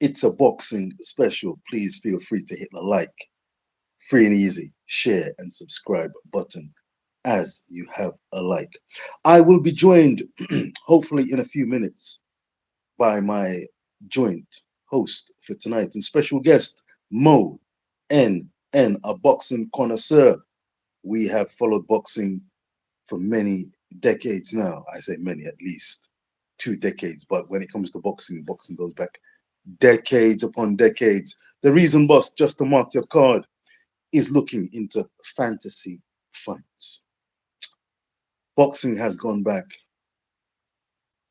It's a boxing special. Please feel free to hit the like, free and easy, share and subscribe button as you have a like. I will be joined hopefully in a few minutes by my joint host for tonight and special guest, Mo N, a boxing connoisseur. We have followed boxing for many decades now. I say many, at least 2 decades. But when it comes to boxing, boxing goes back decades upon decades. The reason, boss, just to mark your card, is looking into fantasy fights. Boxing has gone back,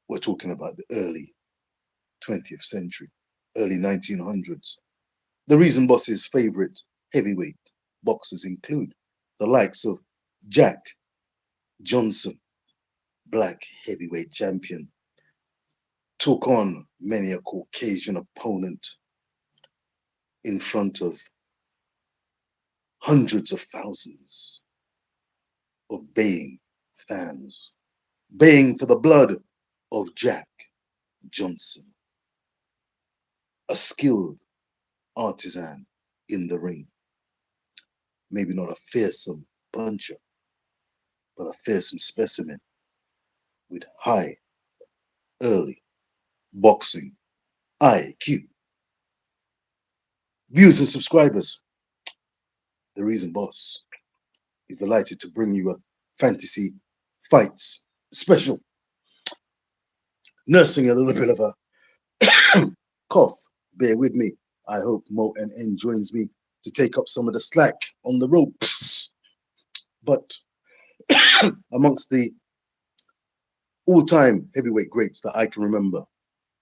we're talking about the early 20th century, early 1900s. The reason boss's favorite heavyweight boxers include the likes of Jack Johnson, black heavyweight champion, took on many a Caucasian opponent in front of hundreds of thousands of baying fans, baying for the blood of Jack Johnson, a skilled artisan in the ring. Maybe not a fearsome puncher, but a fearsome specimen with high, early boxing IQ. Viewers and subscribers, the reason boss is delighted to bring you a fantasy fights special. Nursing a little bit of a cough, bear with me. I hope Mo N joins me to take up some of the slack on the ropes. But amongst the all-time heavyweight greats that I can remember,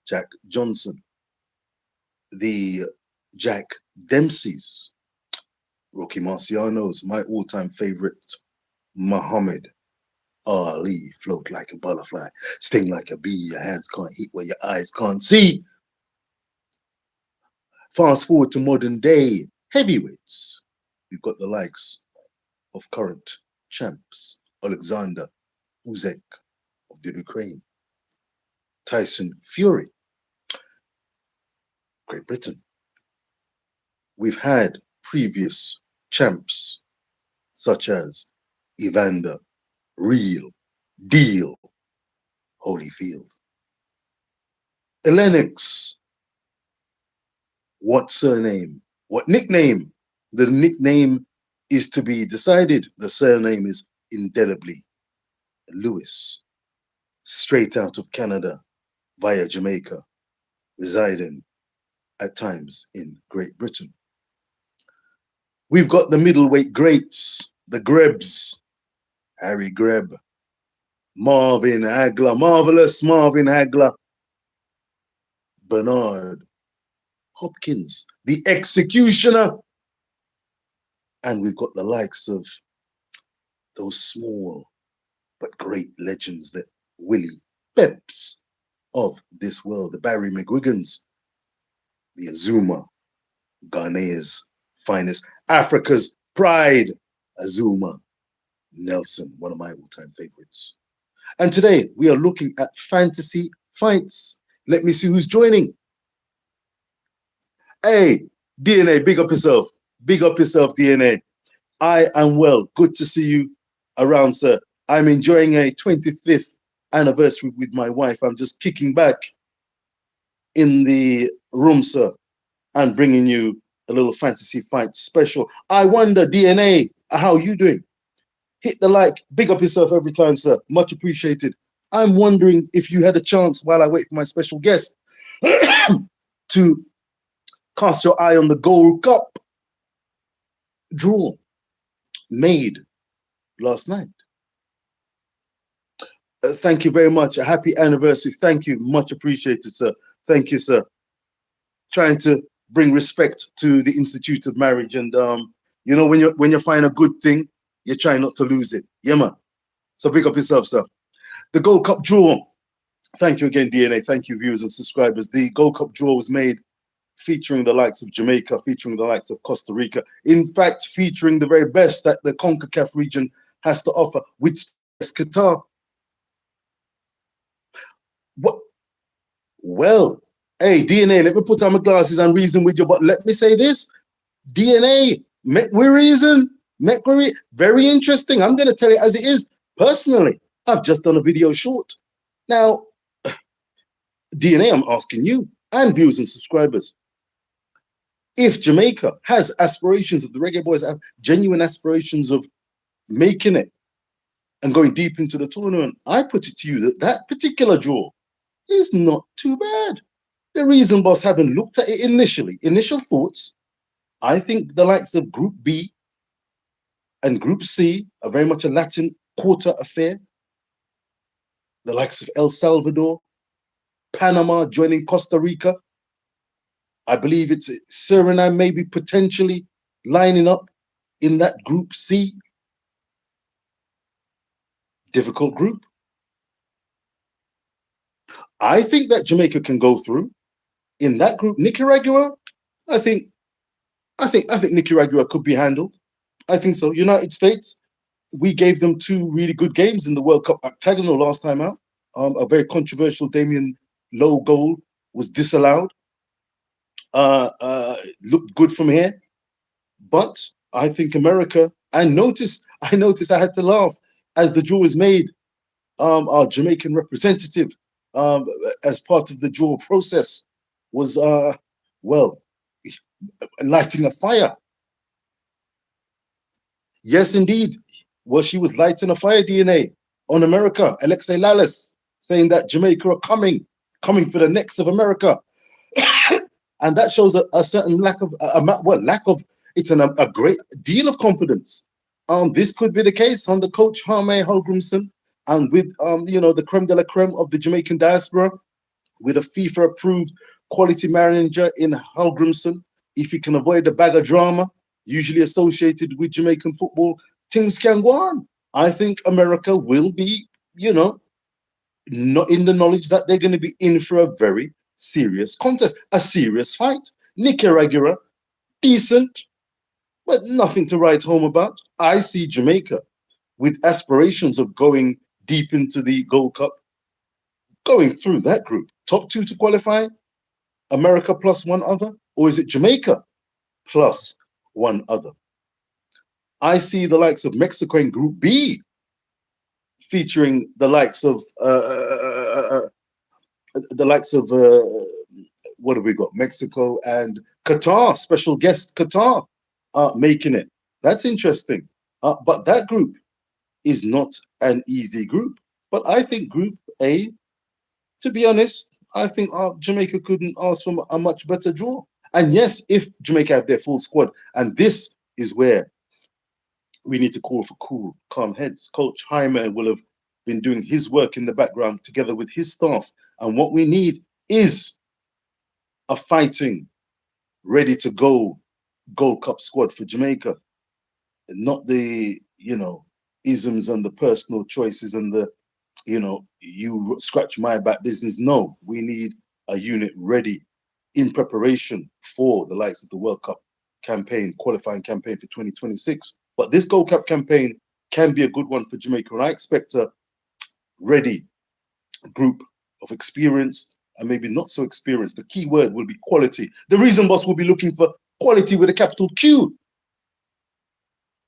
Jack Johnson, the Jack Dempsey's, Rocky Marciano's, my all-time favorite, Muhammad Ali, float like a butterfly, sting like a bee, your hands can't hit where your eyes can't see. Fast forward to modern day heavyweights. We've got the likes of current champs, Alexander Usyk of the Ukraine, Tyson Fury, Great Britain. We've had previous champs such as Evander, Real, Deal, Holyfield. Lennox, what surname? What nickname? The nickname is to be decided. The surname is indelibly Lewis, straight out of Canada via Jamaica, residing at times in Great Britain. We've got the middleweight greats, the Grebs, Harry Greb, Marvin Hagler, marvelous Marvin Hagler, Bernard Hopkins, the executioner. And we've got the likes of those small but great legends, the Willie Peps of this world, the Barry McGuigans, the Azuma, Ghanaia's finest, Africa's pride, Azuma Nelson, one of my all-time favorites. And today we are looking at fantasy fights. Let me see who's joining. Hey, DNA, big up yourself. Big up yourself, DNA. I am well. Good to see you around, sir. I'm enjoying a 25th anniversary with my wife. I'm just kicking back in the room, sir, and bringing you a little fantasy fight special. I wonder, DNA, how you doing? Hit the like, big up yourself every time, sir. Much appreciated. I'm wondering if you had a chance while I wait for my special guest to cast your eye on the Gold Cup draw made last night. Thank you very much. A happy anniversary. Thank you. Much appreciated, sir. Thank you, sir. Trying to bring respect to the Institute of Marriage, and when you find a good thing, you try not to lose it. Yeah, man. So big up yourself, sir. The Gold Cup draw. Thank you again, DNA. Thank you, viewers and subscribers. The Gold Cup draw was made featuring the likes of Jamaica, featuring the likes of Costa Rica. In fact, featuring the very best that the CONCACAF region has to offer, with Qatar. What? Well, Hey, DNA, let me put on my glasses and reason with you, but let me say this. DNA, make we reason, make we very interesting. I'm going to tell you as it is. Personally, I've just done a video short. Now, DNA, I'm asking you and viewers and subscribers, if Jamaica has aspirations, if the Reggae Boys have genuine aspirations of making it and going deep into the tournament, I put it to you that that particular draw is not too bad. The reason, boss, having looked at it initially, initial thoughts, I think the likes of Group B and Group C are very much a Latin Quarter affair. The likes of El Salvador, Panama joining Costa Rica. I believe it's Suriname maybe potentially lining up in that Group C. Difficult group. I think that Jamaica can go through. In that group, Nicaragua, I think, I think Nicaragua could be handled. I think so. United States, we gave them two really good games in the World Cup octagonal last time out. A very controversial Damian Lowe goal was disallowed. Looked good from here, but I think America. I noticed. I had to laugh as the draw was made. Our Jamaican representative, um, as part of the draw process, was well lighting a fire. Yes, indeed. Well, she was lighting a fire, DNA, on America. Alexei Lalas saying that Jamaica are coming for the necks of America. And that shows a certain lack of, lack of, it's a great deal of confidence. This could be the case under coach Jaime Holgrimson and with, the creme de la creme of the Jamaican diaspora, with a FIFA approved quality manager in Holgrimson. If he can avoid the bag of drama usually associated with Jamaican football, things can go on. I think America will be, you know, not in the knowledge that they're going to be in for a very serious contest, a serious fight. Nicaragua, decent, but nothing to write home about. I see Jamaica with aspirations of going deep into the Gold Cup, going through that group. Top two to qualify, America plus one other, or is it Jamaica plus one other? I see the likes of Mexico in Group B featuring the likes of what have we got? Mexico and Qatar, special guest Qatar, making it. That's interesting. But that group is not an easy group. But I think Group A, to be honest, I think Jamaica couldn't ask for a much better draw. And yes, if Jamaica have their full squad, and this is where we need to call for cool, calm heads. Coach Jaime will have been doing his work in the background together with his staff. And what we need is a fighting, ready to go Gold Cup squad for Jamaica, not the, isms and the personal choices and the, you scratch my back business. No, we need a unit ready in preparation for the likes of the World Cup campaign, qualifying campaign for 2026. But this Gold Cup campaign can be a good one for Jamaica. And I expect a ready group of experienced and maybe not so experienced. The key word will be quality. The reason, boss, will be looking for quality with a capital Q.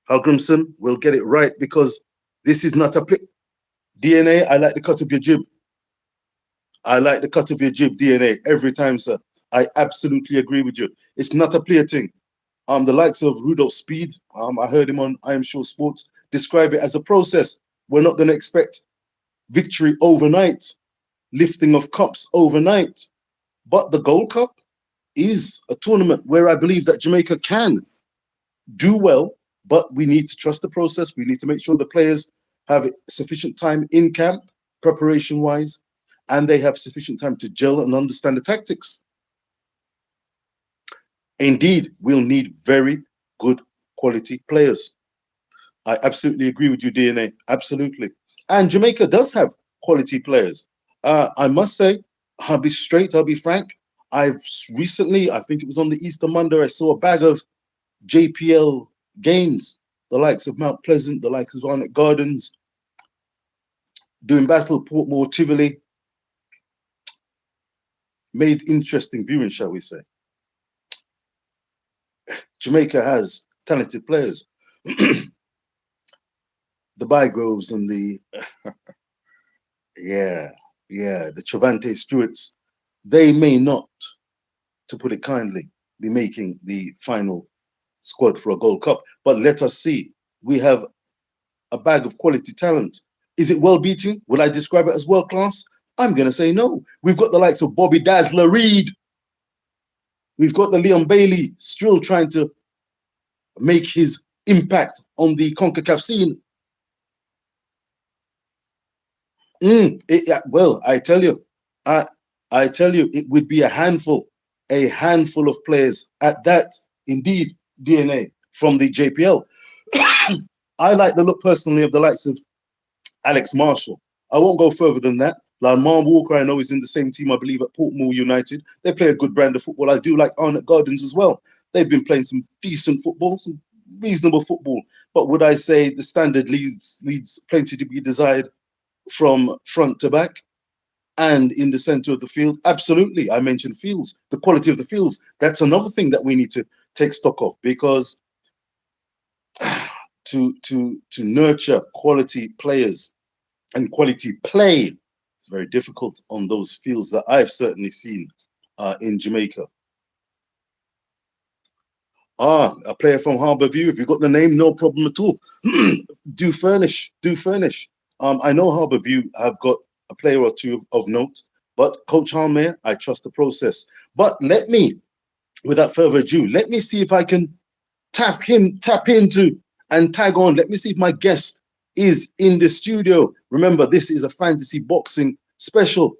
Halgrimson will get it right because this is not a DNA. I like the cut of your jib. I like the cut of your jib, DNA, every time, sir. I absolutely agree with you. It's not a player thing. The likes of Rudolph Speed, I heard him on I Am Sure Sports describe it as a process. We're not going to expect victory overnight, lifting of cups overnight. But the Gold Cup is a tournament where I believe that Jamaica can do well, but we need to trust the process. We need to make sure the players have sufficient time in camp, preparation wise, and they have sufficient time to gel and understand the tactics. Indeed, we'll need very good quality players. I absolutely agree with you, DNA. Absolutely. And Jamaica does have quality players. I must say, I'll be straight, I'll be frank. I've recently, I think it was on the Easter Monday, I saw a bag of JPL games, the likes of Mount Pleasant, the likes of Arnett Gardens, doing battle, Portmore, Tivoli. made interesting viewing, shall we say. Jamaica has talented players. The Bygroves and the yeah, yeah, the Travante Stewarts, they may not, to put it kindly, be making the final squad for a Gold Cup. But let us see. We have a bag of quality talent. Is it well beaten? Will I describe it as world class? I'm going to say no. We've got the likes of Bobby Dazzler Reed. We've got the Leon Bailey still trying to make his impact on the CONCACAF scene. Well, I, I tell you, it would be a handful of players at that. Indeed, DNA from the JPL. I like the look personally of the likes of Alex Marshall. I won't go further than that. Lamar Walker, I know, is in the same team, I believe, at Portmore United. They play a good brand of football. I do like Arnott Gardens as well. They've been playing some decent football, some reasonable football. But would I say the standard leads plenty to be desired from front to back and in the center of the field? Absolutely. I mentioned fields, the quality of the fields. That's another thing that we need to take stock of, because to nurture quality players and quality play, it's very difficult on those fields that I've certainly seen in Jamaica. A player from Harbour View. If you've got the name, no problem at all. do furnish. I know Harbour View have got a player or two of note, but Coach Harmare, I trust the process. But let me, without further ado, let me see if I can tap into and tag on. Let me see if my guest is in the studio. Remember, this is a fantasy boxing special.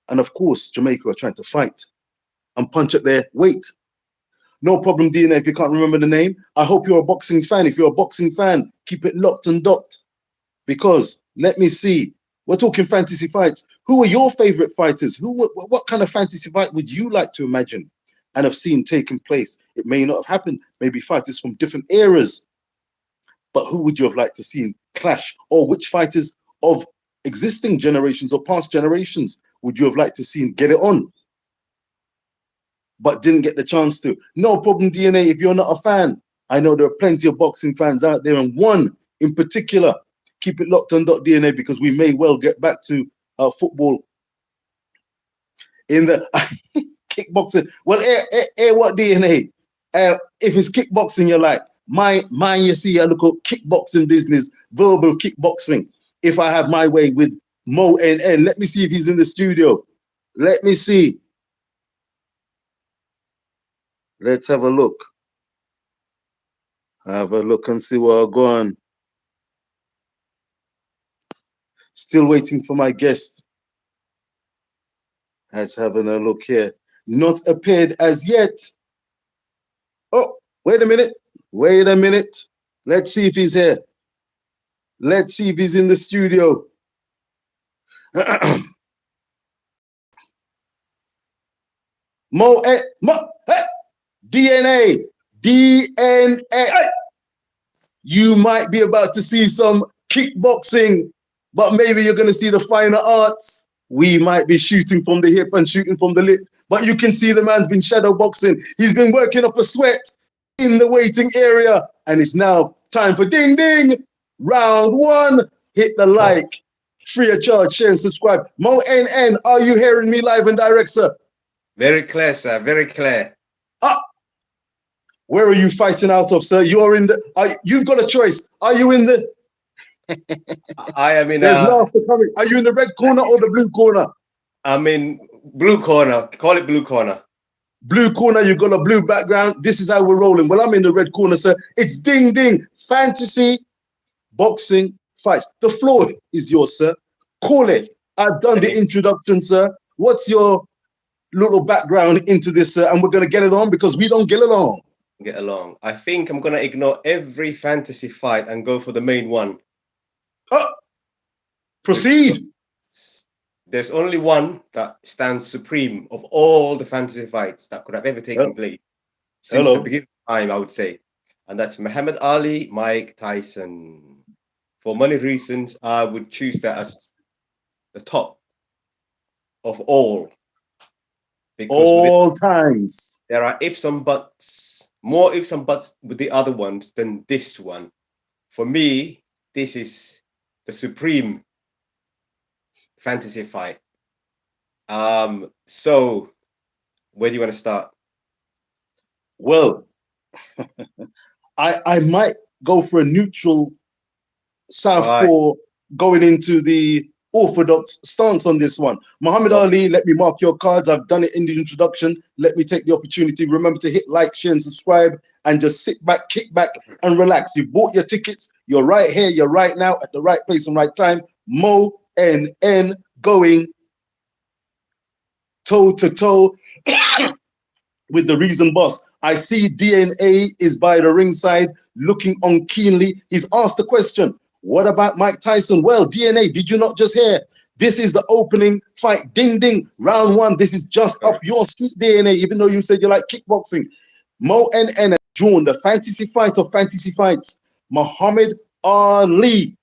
And of course, Jamaica are trying to fight and punch at their weight. No problem, DNA, if you can't remember the name. I hope you're a boxing fan. If you're a boxing fan, keep it locked and docked. Because, let me see, we're talking fantasy fights. Who are your favorite fighters? What kind of fantasy fight would you like to imagine and have seen taking place? It may not have happened. Maybe fighters from different eras. But who would you have liked to see clash? Or which fighters of existing generations or past generations would you have liked to see get it on, but didn't get the chance to? No problem, DNA, if you're not a fan. I know there are plenty of boxing fans out there, and one in particular. Keep it locked on .DNA, because we may well get back to football in the kickboxing. Well, what DNA? If it's kickboxing, you're like, mine, you see, I look at kickboxing business, verbal kickboxing. If I have my way with Mo NN, let me see if he's in the studio. Let me see. Let's have a look. Have a look and see what I'll go on. Still waiting for my guest. Let's having a look here. Not appeared as yet. Oh, wait a minute. Wait a minute. Let's see if he's here. Let's see if he's in the studio. Mo, DNA. You might be about to see some kickboxing, but maybe you're going to see the finer arts. We might be shooting from the hip and shooting from the lip, but you can see the man's been shadow boxing. He's been working up a sweat in the waiting area, and it's now time for ding ding. Round one. Hit the like, free of charge, share and subscribe. Mo NN, are you hearing me live and direct, sir? Very clear, sir. Very clear. Where are you fighting out of, sir? You're in the. You've got a choice. Are you in the? I am in. There's laughter coming. Are you in the red corner or the blue corner? I'm in blue corner. Call it blue corner. Blue corner. You got a blue background. This is how we're rolling. Well, I'm in the red corner, sir. It's ding ding. Fantasy boxing fights. The floor is yours, sir. Call it. I've done the introduction, sir. What's your little background into this, sir? And we're gonna get it on, because we don't get along. Get along. I think I'm gonna ignore every fantasy fight and go for the main one. Oh, proceed. There's only one that stands supreme of all the fantasy fights that could have ever taken place since the beginning of time, I would say. And that's Muhammad Ali, Mike Tyson. For money reasons, I would choose that as the top of all. because All times. there are ifs and buts, more ifs and buts with the other ones than this one. For me, this is the supreme fantasy fight. So where do you want to start? Well, I might go for a neutral Right. southpaw going into the orthodox stance on this one. Muhammad Okay. Ali, let me mark your cards. I've done it in the introduction. Let me take the opportunity. Remember to hit like, share, and subscribe, and just sit back, kick back, and relax. You bought your tickets. You're right here. You're right now at the right place and right time. Mo NN going toe to toe with the reason boss. I see DNA is by the ringside looking on keenly. He's asked the question, what about Mike Tyson? Well, DNA, did you not just hear? This is the opening fight. Ding, ding. Round one. This is just up your street, DNA, even though you said you like kickboxing. Mo NN has drawn the fantasy fight of fantasy fights. Muhammad Ali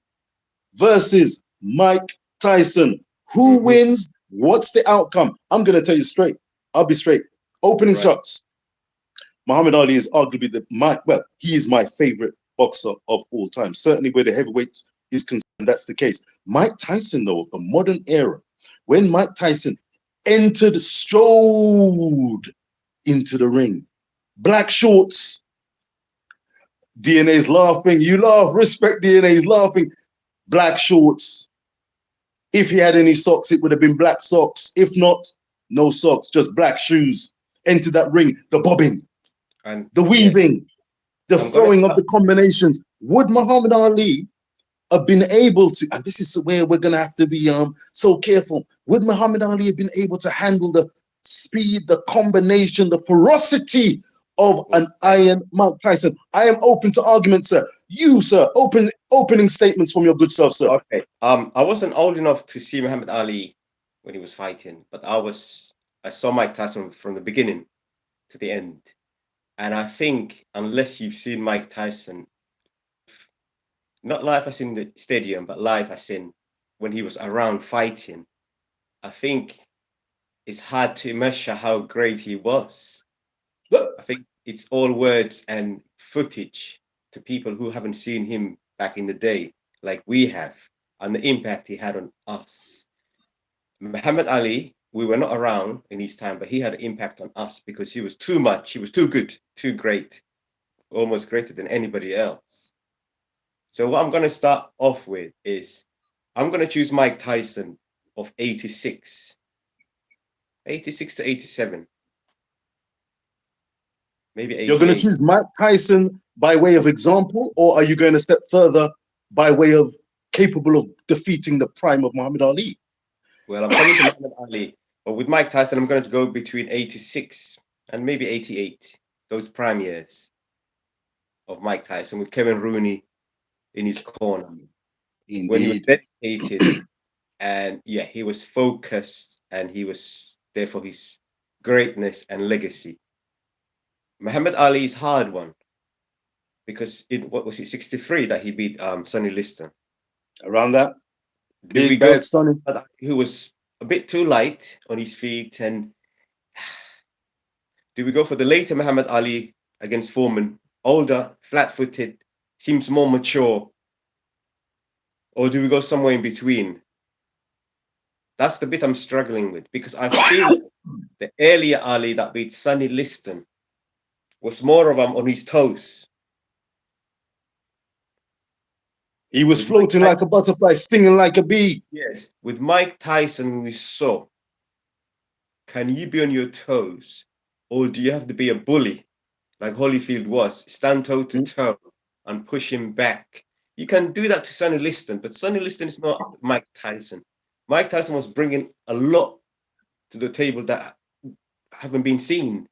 versus Mike Tyson. Who wins? What's the outcome? I'm going to tell you straight. I'll be straight. Opening Right. shots. Muhammad Ali is arguably he is my favorite boxer of all time. Certainly where the heavyweights is concerned, that's the case. Mike Tyson, though, of the modern era, when Mike Tyson strode into the ring, black shorts, DNA's laughing, you laugh, respect DNA's laughing, black shorts. If he had any socks, it would have been black socks. If not, no socks, just black shoes. Enter that ring, the bobbing, And the weaving, the throwing of the combinations. Would Muhammad Ali have been able to, and this is where we're going to have to be so careful, would Muhammad Ali have been able to handle the speed, the combination, the ferocity of an iron Mike Tyson? I am open to argument, sir. You, sir, opening statements from your good self, sir. Okay. I wasn't old enough to see Muhammad Ali when he was fighting, but I saw Mike Tyson from the beginning to the end. And I think unless you've seen Mike Tyson, not live as in the stadium, but live as in when he was around fighting, I think it's hard to measure how great he was. I think it's all words and footage to people who haven't seen him back in the day, like we have, and the impact he had on us. Muhammad Ali, we were not around in his time, but he had an impact on us because he was too much. He was too good, too great, almost greater than anybody else. So what I'm going to start off with is I'm going to choose Mike Tyson of 86 to 87. Maybe 88. You're going to choose Mike Tyson by way of example, or are you going to step further by way of capable of defeating the prime of Muhammad Ali? Well, I'm coming to Muhammad Ali, but with Mike Tyson, I'm going to go between 86 and maybe 88, those prime years of Mike Tyson with Kevin Rooney in his corner. Indeed. When he was dedicated and yeah, he was focused and he was there for his greatness and legacy. Muhammad Ali is hard one because in what was it, 63 that he beat Sonny Liston. Around that. Big bad Sonny, who was a bit too light on his feet. And do we go for the later Muhammad Ali against Foreman, older, flat-footed, seems more mature, or do we go somewhere in between? That's the bit I'm struggling with because I feel the earlier Ali that beat Sonny Liston was more of on his toes. He was floating like a butterfly, stinging like a bee. Yes. With Mike Tyson, we saw, can you be on your toes or do you have to be a bully like Holyfield was, stand toe to toe and push him back? You can do that to Sonny Liston, but Sonny Liston is not Mike Tyson. Mike Tyson was bringing a lot to the table that haven't been seen.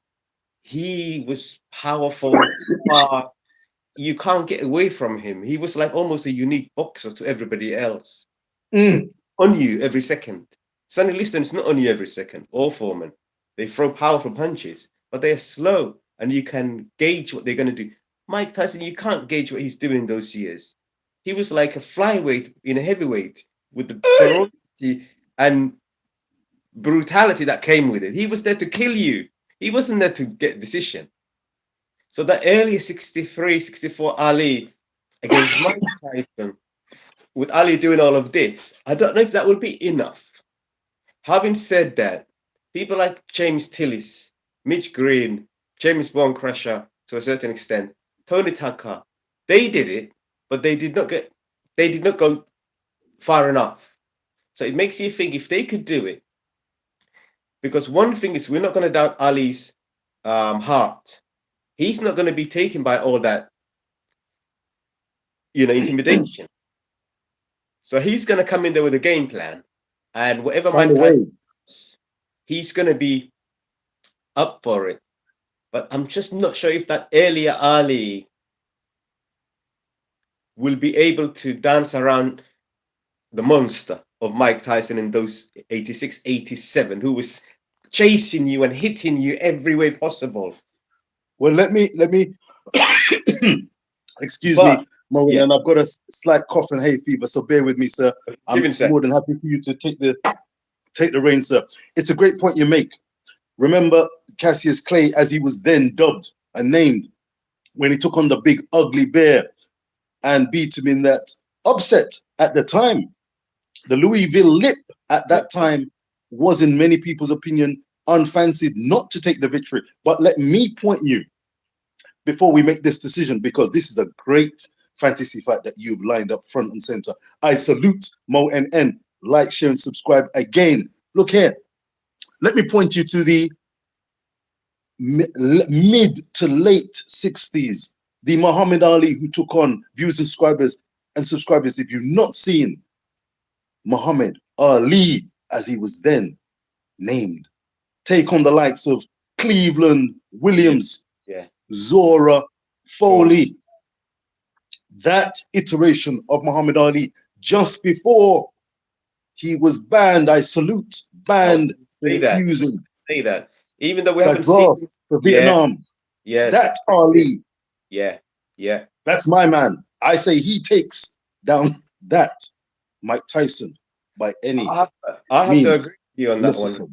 He was powerful, you can't get away from him. He was like almost a unique boxer to everybody else. On you every second. Sonny Liston is not on you every second, or Foreman. They throw powerful punches, but they're slow and you can gauge what they're going to do. Mike Tyson, you can't gauge what he's doing in those years. He was like a flyweight in a heavyweight with the ferocity and brutality that came with it. He was there to kill you. He wasn't there to get decision. So the earlier 63, 64 Ali against Mike Tyson, with Ali doing all of this, I don't know if that would be enough. Having said that, people like James Tillis, Mitch Green, James Bond Crusher to a certain extent, Tony Tucker, they did it, but they did not go far enough. So it makes you think if they could do it, because one thing is we're not going to doubt Ali's heart. He's not going to be taken by all that, intimidation. So he's going to come in there with a game plan, and whatever Find Mike a way. Tyson does, he's going to be up for it. But I'm just not sure if that earlier Ali will be able to dance around the monster of Mike Tyson in those 86, 87, who was chasing you and hitting you every way possible. Well, let me excuse But me, Moen, yeah, and I've got a slight cough and hay fever, so bear with me, sir. I'm even said, more than happy for you to take the reins, sir. It's a great point you make. Remember Cassius Clay, as he was then dubbed and named, when he took on the big ugly bear and beat him in that upset at the time. The Louisville Lip at yeah, that time was, in many people's opinion, unfancied not to take the victory. But let me point you before we make this decision, because this is a great fantasy fight that you've lined up front and center. I salute Mo NN. Like, share, and subscribe again. Look here. Let me point you to the mid to late 60s. The Muhammad Ali who took on viewers and subscribers. If you've not seen Muhammad Ali, as he was then named, take on the likes of Cleveland, yeah, Williams, yeah. Zora, So Foley, that iteration of Muhammad Ali just before he was banned, I salute, I was banned going to for say that. refusing Say that. Even though we the haven't seen, draft for yeah, Vietnam. yes, That Ali, yeah, yeah. that's my man. I say he takes down that Mike Tyson by any I have, I have to agree means with you on that one. necessary.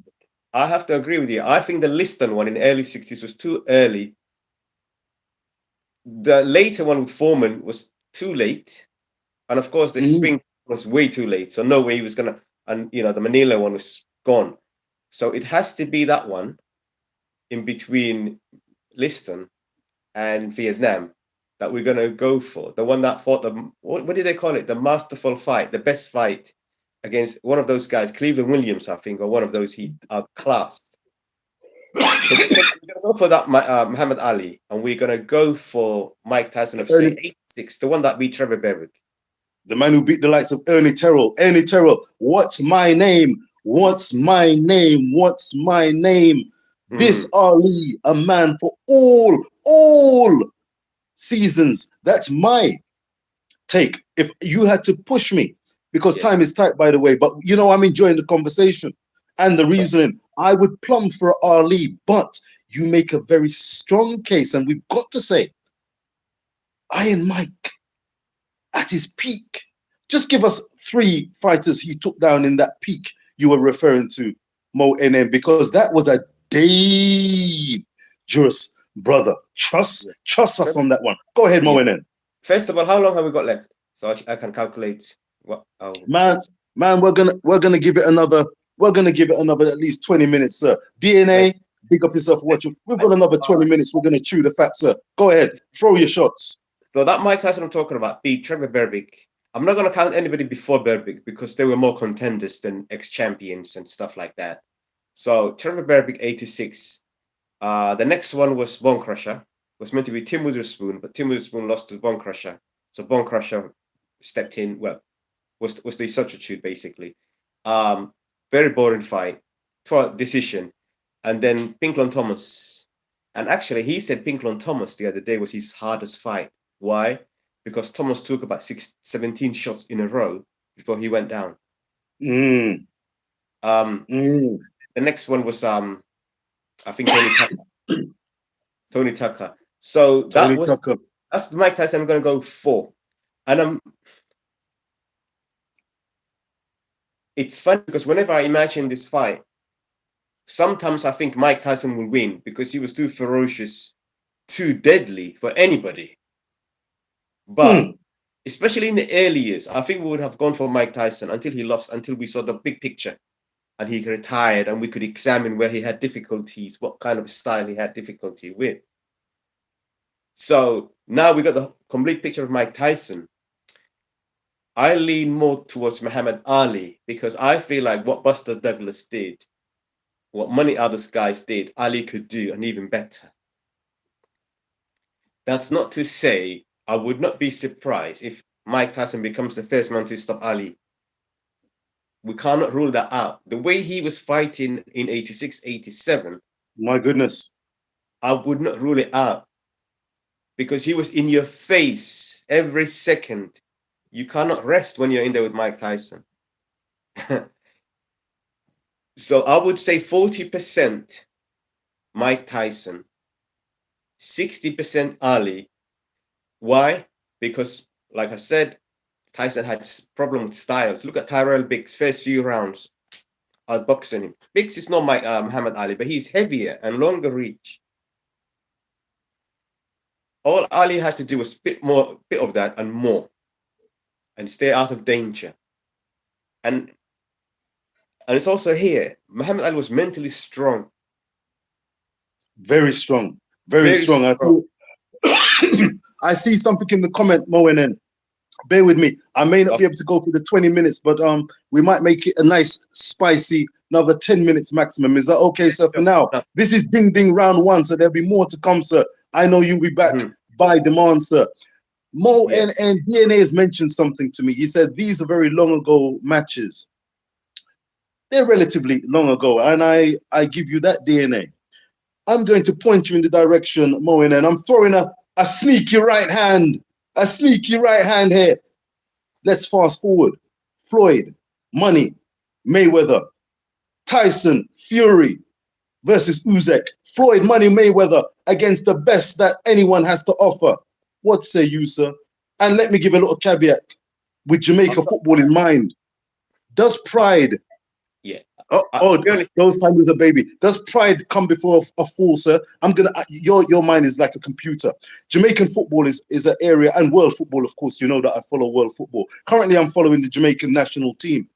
I have to agree with you. I think the Liston one in the early 60s was too early. The later one with Foreman was too late. And of course, the Mhm. Spink was way too late. So no way he was going to, and the Manila one was gone. So it has to be that one in between Liston and Vietnam that we're going to go for. The one that fought what did they call it? The masterful fight, the best fight against one of those guys, Cleveland Williams, I think, or one of those he outclassed. So we're gonna go for that Muhammad Ali, and we're gonna go for Mike Tyson of say Ernie, 86, the one that beat Trevor Berwick. the man who beat the likes of Ernie Terrell. Ernie Terrell, what's my name? What's my name? What's my name? Hmm. This Ali, a man for all seasons. That's my take. If you had to push me, because Yeah. time is tight, by the way, but I'm enjoying the conversation and the reasoning. I would plumb for Ali, but you make a very strong case, and we've got to say, Iron Mike at his peak. Just give us three fighters he took down in that peak you were referring to, Mo NM, because that was a dangerous brother. Yeah. Trust us on that one. Go ahead, Mo Yeah. NM. First of all, how long have we got left? So I can calculate what our Man, chance. man, we're gonna give it another. We're gonna give it another at least 20 minutes, sir. Like, DNA, big up yourself for watching. We've got another 20 minutes. We're gonna chew the fat, sir. Go ahead, throw your shots. so that Mike Tyson I'm talking about beat Trevor Berbick. I'm not going to count anybody before Berbick because they were more contenders than ex-champions and stuff like that. So Trevor Berbick 86. The next one was Bone Crusher. It was meant to be Tim Witherspoon, but Tim Witherspoon lost to Bone Crusher. So Bone Crusher stepped in. Well, was the substitute basically. Um, Very boring fight for decision, and then Pinklon Thomas. And actually, he said Pinklon Thomas the other day was his hardest fight. Why? Because Thomas took about 17 shots in a row before he went down. Mm, Um, mm. the next one was I think Tony Tucker. Tony Tucker. So Tony Tucker. that's the Mike Tyson I'm going to go for. And it's funny because whenever I imagine this fight, sometimes I think Mike Tyson will win because he was too ferocious, too deadly for anybody. But especially in the early years, I think we would have gone for Mike Tyson until he lost, until we saw the big picture and he retired and we could examine where he had difficulties, what kind of style he had difficulty with. So now we got the complete picture of Mike Tyson. I lean more towards Muhammad Ali because I feel like what Buster Douglas did, what many other guys did, Ali could do, and even better. That's not to say I would not be surprised if Mike Tyson becomes the first man to stop Ali. We cannot rule that out. The way he was fighting in 86, 87, My goodness. I would not rule it out because he was in your face every second. You cannot rest when you're in there with Mike Tyson. So I would say 40% Mike Tyson, 60% Ali. Why? Because, like I said, Tyson had problem with styles. Look at Tyrell Biggs' first few rounds outboxing him. Biggs is not Muhammad Ali, but he's heavier and longer reach. All Ali had to do was bit of that and more, and stay out of danger. And it's also here, Muhammad Ali was mentally strong. Very strong. Very strong. I see something in the comment, Mo, and then bear with me. I may not be able to go through the 20 minutes, but we might make it a nice, spicy, another 10 minutes maximum. Is that okay, sir? For now, this is Ding Ding round one, so there'll be more to come, sir. I know you'll be back by demand, sir. Mo and DNA has mentioned something to me. He said these are very long ago matches. They're relatively long ago, and I give you that, DNA. I'm going to point you in the direction, Mo, and I'm throwing a sneaky right hand. A sneaky right hand here. Let's fast forward. Floyd, Money, Mayweather, Tyson, Fury versus Usyk. Floyd, Money, Mayweather against the best that anyone has to offer. What say you, sir? And let me give a little caveat with Jamaica football in mind. Does pride... those times a baby. Does pride come before a fool, sir? I'm gonna. Your mind is like a computer. Jamaican football is an area, and world football, of course. You know that I follow world football. Currently, I'm following the Jamaican national team,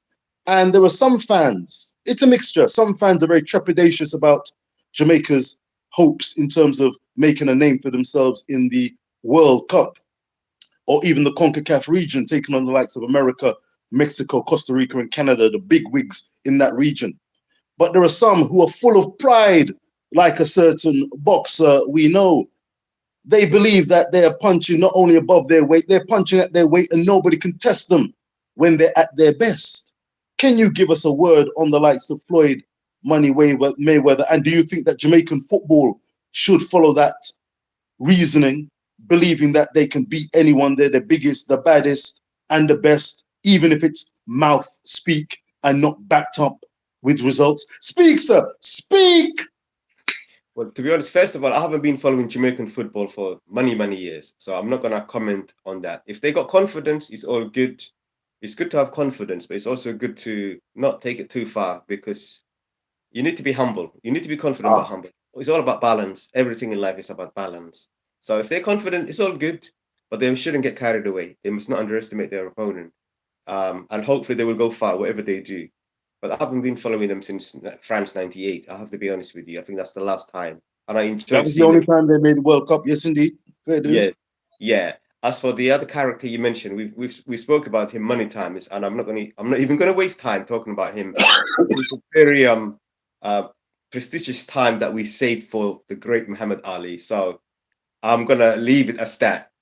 and there are some fans. It's a mixture. Some fans are very trepidatious about Jamaica's hopes in terms of making a name for themselves in the World Cup, or even the CONCACAF region, taking on the likes of America, Mexico, Costa Rica, and Canada, the big wigs in that region. But there are some who are full of pride, like a certain boxer we know. They believe that they are punching not only above their weight, they're punching at their weight, and nobody can test them when they're at their best. Can you give us a word on the likes of Floyd, Money, Mayweather? And do you think that Jamaican football should follow that reasoning, believing that they can beat anyone? They're the biggest, the baddest, and the best, even if it's mouth speak and not backed up with results? Speak, sir, speak. Well, to be honest, first of all, I haven't been following Jamaican football for many years, so I'm not gonna comment on that. If they got confidence, it's all good. It's good to have confidence, but it's also good to not take it too far, because you need to be humble. You need to be confident but humble. It's all about balance. Everything in life is about balance. So if they're confident, it's all good, but they shouldn't get carried away. They must not underestimate their opponent. And hopefully they will go far, whatever they do. But I haven't been following them since France '98. I have to be honest with you. I think that's the last time. And I enjoyed that was the only time they made the World Cup. Yes, indeed. Yeah. As for the other character you mentioned, we spoke about him many times, and I'm not even gonna waste time talking about him. It's a very prestigious time that we saved for the great Muhammad Ali. So I'm gonna leave it as that.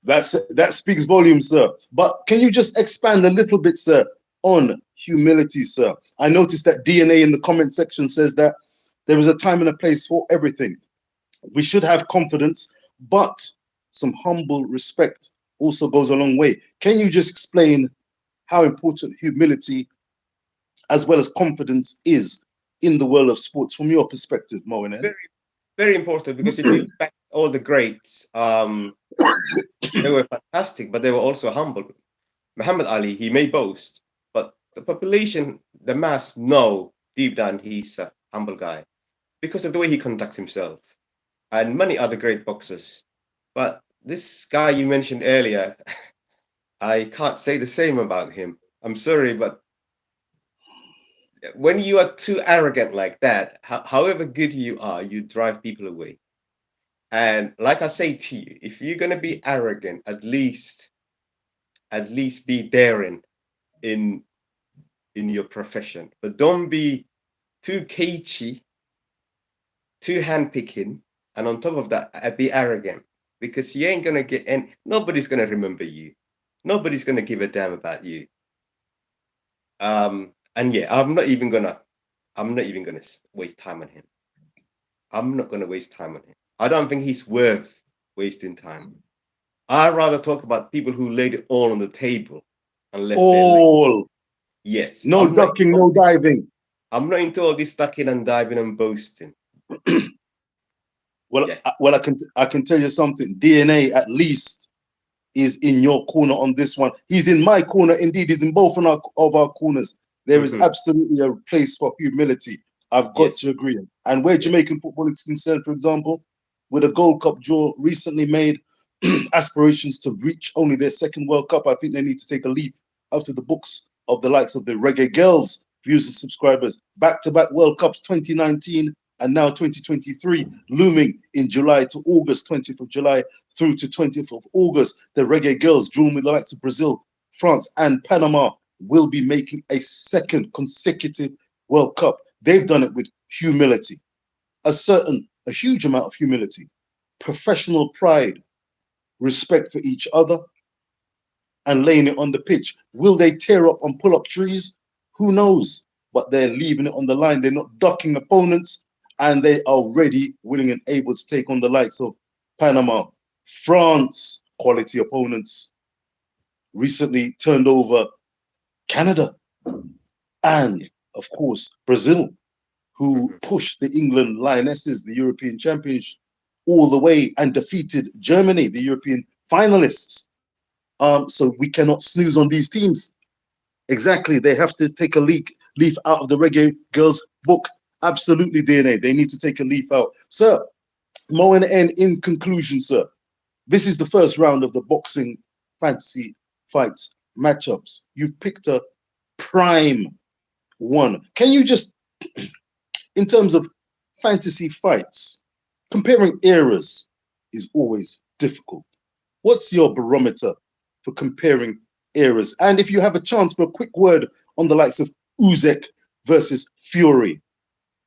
That speaks volumes, sir. But can you just expand a little bit, sir, on humility, sir? I noticed that DNA in the comment section says that there is a time and a place for everything. We should have confidence, but some humble respect also goes a long way. Can you just explain how important humility as well as confidence is in the world of sports from your perspective, Moen? Very, very important, because if you look back at all the greats, they were fantastic, but they were also humble. Muhammad Ali, he may boast, but the population, the mass know deep down he's a humble guy because of the way he conducts himself and many other great boxers. But this guy you mentioned earlier, I can't say the same about him. I'm sorry, but when you are too arrogant like that, however good you are, you drive people away. And like I say to you, if you're gonna be arrogant, at least be daring in your profession. But don't be too cagey, too handpicking, and on top of that, be arrogant because you ain't gonna get and nobody's gonna remember you. Nobody's gonna give a damn about you. And yeah, I'm not even gonna waste time on him. I'm not gonna waste time on him. I don't think he's worth wasting time. I'd rather talk about people who laid it all on the table and left their leg. All. Yes, No ducking, no diving. I'm not into all this ducking and diving and boasting. Well, Yeah. I can tell you something. DNA at least is in your corner on this one. He's in my corner. Indeed, he's in both of our corners. There is Hmm. absolutely a place for humility. I've got Yes. to agree. And where Yes. Jamaican football is concerned, for example, with a Gold Cup draw recently made aspirations to reach only their second World Cup, I think they need to take a leaf out of the books of the likes of the Reggae Girls viewers and subscribers. Back-to-back World Cups 2019 and now 2023 looming in July to August, 20th of July through to 20th of August. The Reggae Girls, drawn with the likes of Brazil, France, and Panama, will be making a second consecutive World Cup. They've done it with humility, a huge amount of humility, professional pride, respect for each other, and laying it on the pitch. Will they tear up and pull up trees? Who knows? But they're leaving it on the line. They're not ducking opponents, and they are ready, willing, and able to take on the likes of Panama, France, quality opponents. Recently turned over Canada, and of course Brazil, who Hmm. pushed the England Lionesses, the European champions, all the way and defeated Germany, the European finalists. So we cannot snooze on these teams. Exactly, they have to take a leaf out of the Reggae Girls book. Absolutely, DNA. They need to take a leaf out, sir. Mo and N. In conclusion, sir, this is the first round of the boxing fantasy fights matchups. You've picked a prime one. Can you just, in terms of fantasy fights, comparing eras is always difficult. What's your barometer for comparing eras? And if you have a chance for a quick word on the likes of Usyk versus Fury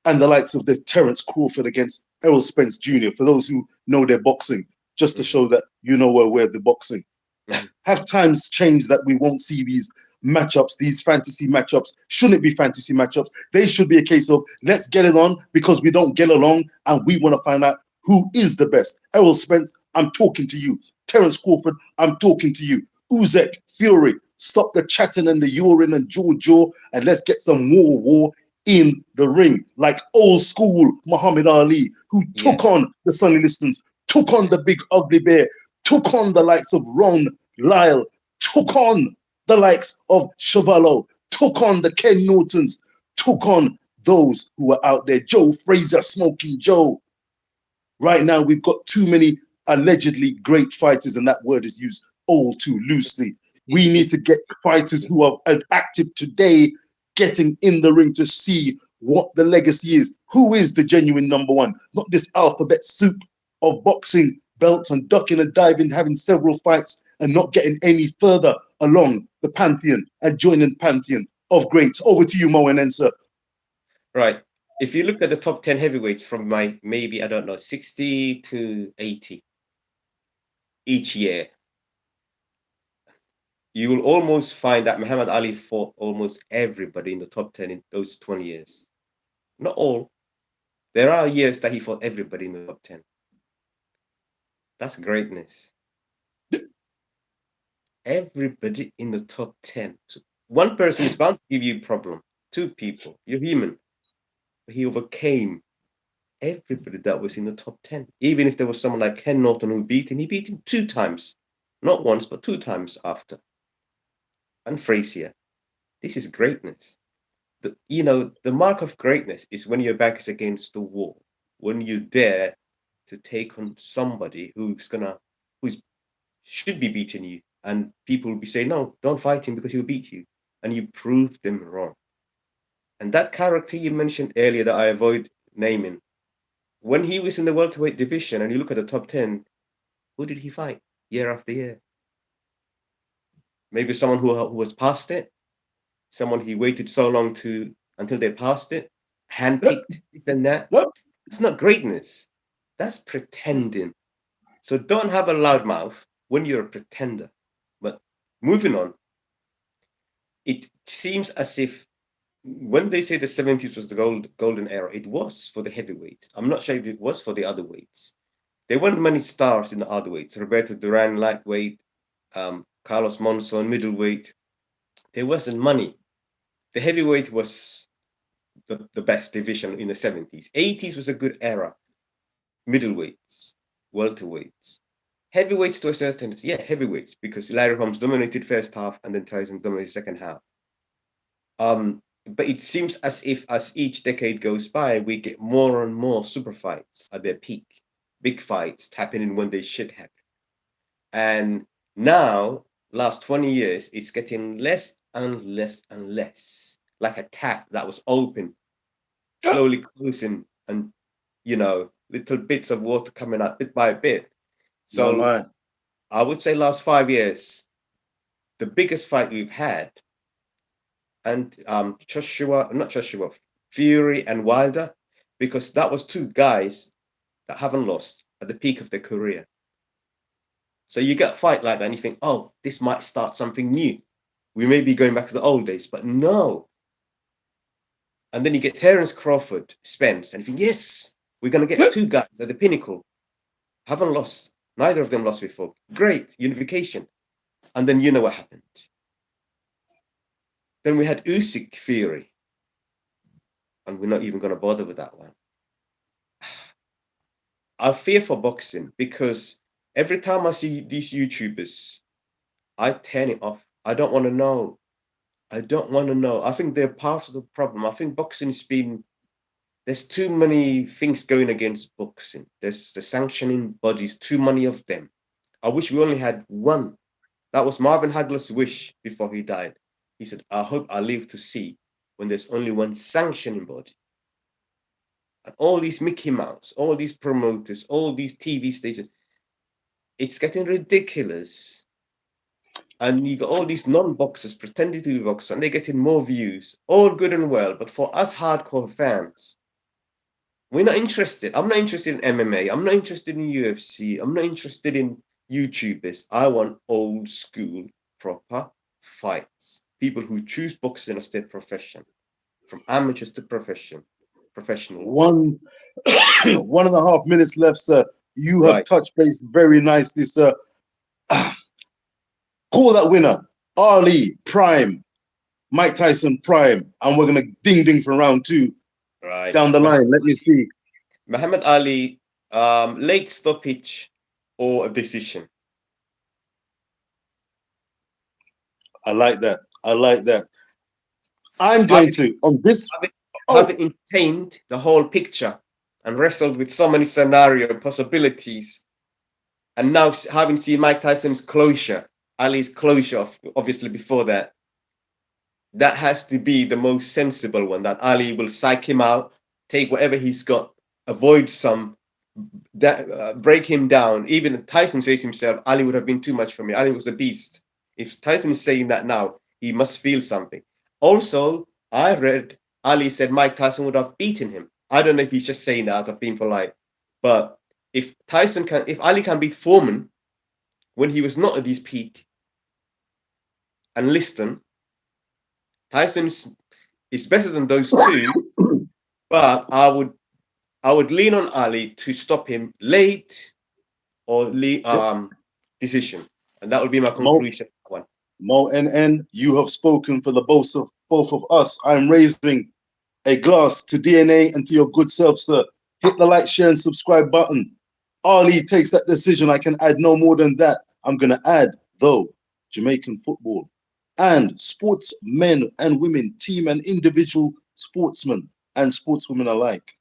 and the likes of the Terence Crawford against Errol Spence Jr., for those who know their boxing, just to Hmm. show that you know where we're the boxing. Hmm. Have times changed that we won't see these matchups, these fantasy matchups? Shouldn't be fantasy matchups. They should be a case of let's get it on because we don't get along and we want to find out who is the best. Errol Spence, I'm talking to you. Terence Crawford, I'm talking to you. Usyk, Fury, stop the chatting and the urine and jaw and let's get some more war in the ring, like old school Muhammad Ali, who Yeah. took on the Sonny Listons, took on Yeah. the big ugly bear, took on the likes of Ron Lyle, took on the likes of Chevallo, took on the Ken Nortons, took on those who were out there. Joe Frazier, Smoking Joe. Right now, we've got too many allegedly great fighters, and that word is used all too loosely. We need to get fighters who are active today getting in the ring to see what the legacy is. Who is the genuine number one? Not this alphabet soup of boxing belts and ducking and diving, having several fights and not getting any further along the pantheon and joining the pantheon of greats. Over to you, Mo and Ensa. Right. If you look at the top 10 heavyweights from my maybe, I don't know, 60 to 80 each year, you will almost find that Muhammad Ali fought almost everybody in the top 10 in those 20 years. Not all. There are years that he fought everybody in the top 10. That's greatness. Everybody in the top 10. So one person is bound to give you a problem. Two people. You're human. But he overcame everybody that was in the top 10. Even if there was someone like Ken Norton who beat him, he beat him two times. Not once, but two times after. And Frazier. This is greatness. The mark of greatness is when your back is against the wall, when you dare to take on somebody who's should be beating you, and people will be saying, no, don't fight him because he'll beat you, and you prove them wrong. And that character you mentioned earlier that I avoid naming, when he was in the welterweight division, and you look at the top 10, who did he fight year after year? Maybe someone who was past it, someone he waited so long to until they passed it, Yep, handpicked this and that. yep. It's not greatness. That's pretending. So don't have a loud mouth when you're a pretender. But moving on, it seems as if when they say the 70s was the golden era, it was for the heavyweights. I'm not sure if it was for the other weights. There weren't many stars in the other weights. Roberto Duran, lightweight, Carlos Monzon, middleweight. There wasn't money. The heavyweight was the best division in the 70s. 80s was a good era. Middleweights, welterweights, heavyweights to a certain extent. Yeah, heavyweights, because Larry Holmes dominated first half and then Tyson dominated second half. But it seems as if as each decade goes by, we get more and more super fights at their peak, big fights happening when they should happen. And now, last 20 years, it's getting less and less and less, like a tap that was open, slowly closing, and little bits of water coming out bit by bit. My So man. I would say last 5 years, the biggest fight we've had, and Fury and Wilder, because that was two guys that haven't lost at the peak of their career. So you get a fight like that and you think, oh, this might start something new. We may be going back to the old days, but no. And then you get Terence Crawford, Spence, and you think, yes, we're going to get two guys at the pinnacle. Haven't lost. Neither of them lost before. Great, unification. And then you know what happened. Then we had Usyk Fury. And we're not even going to bother with that one. I fear for boxing because every time I see these YouTubers, I turn it off. I don't want to know. I don't want to know. I think they're part of the problem. I think boxing's been, there's too many things going against boxing. There's the sanctioning bodies, too many of them. I wish we only had one. That was Marvin Hagler's wish before he died. He said, I hope I live to see when there's only one sanctioning body. And all these Mickey Mouse, all these promoters, all these TV stations, it's getting ridiculous. And you got all these non-boxers pretending to be boxers, and they're getting more views. All good and well, but for us hardcore fans, we're not interested. I'm not interested in MMA. I'm not interested in UFC. I'm not interested in YouTubers. I want old school, proper fights. People who choose boxing as their profession, from amateurs to professional. One 1.5 minutes left, sir. You have Right. touched base very nicely, sir. Call that winner. Ali Prime, Mike Tyson Prime, and we're gonna ding ding for round two. Right. Down the line. Let me see. Muhammad Ali, late stoppage or a decision? I like that. I like that. I'm going to on this. Having entertained the whole picture and wrestled with so many scenario possibilities, and now having seen Mike Tyson's closure, Ali's closure, obviously before that, that has to be the most sensible one. That Ali will psych him out, take whatever he's got, avoid some, break him down. Even Tyson says himself, Ali would have been too much for me. Ali was a beast. If Tyson is saying that now, he must feel something. Also, I read Ali said Mike Tyson would have beaten him. I don't know if he's just saying that out of being polite, but if Ali can beat Foreman when he was not at his peak, and Liston, Tyson is better than those two, but I would lean on Ali to stop him late or decision, and that would be my conclusion. Mo NN, you have spoken for the both of us. I'm raising a glass to DNA and to your good self, sir. Hit the like, share, and subscribe button. Ali takes that decision. I can add no more than that. I'm gonna add though Jamaican football and sportsmen and women, team and individual sportsmen and sportswomen alike.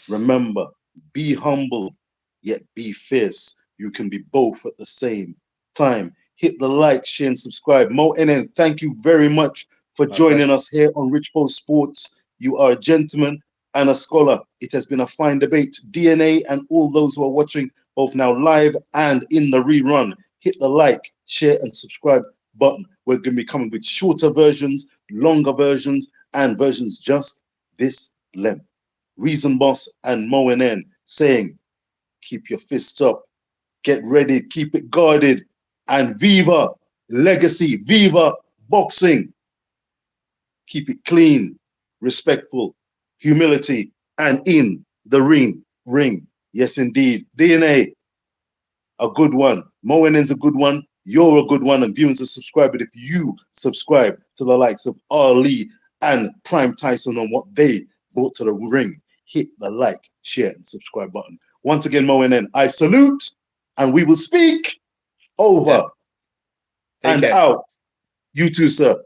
Remember, be humble, yet be fierce. You can be both at the same time. Hit the like, share, and subscribe. Mo NN, thank you very much for My pleasure. joining us here on Rich Post Sports. You are a gentleman and a scholar. It has been a fine debate. DNA and all those who are watching both now live and in the rerun, hit the like, share, and subscribe button. We're going to be coming with shorter versions, longer versions, and versions just this length. Reason Boss and Mo NN saying, keep your fists up, get ready, keep it guarded, and viva legacy, viva boxing. Keep it clean, respectful, humility, and in the ring. Yes, indeed. DNA, a good one. Mo NN's a good one. You're a good one, and viewers are subscribed. But if you subscribe to the likes of Ali and Prime Tyson on what they brought to the ring, hit the like, share, and subscribe button. Once again, Mo NN, I salute, and we will speak over Take and care. out. You too, sir.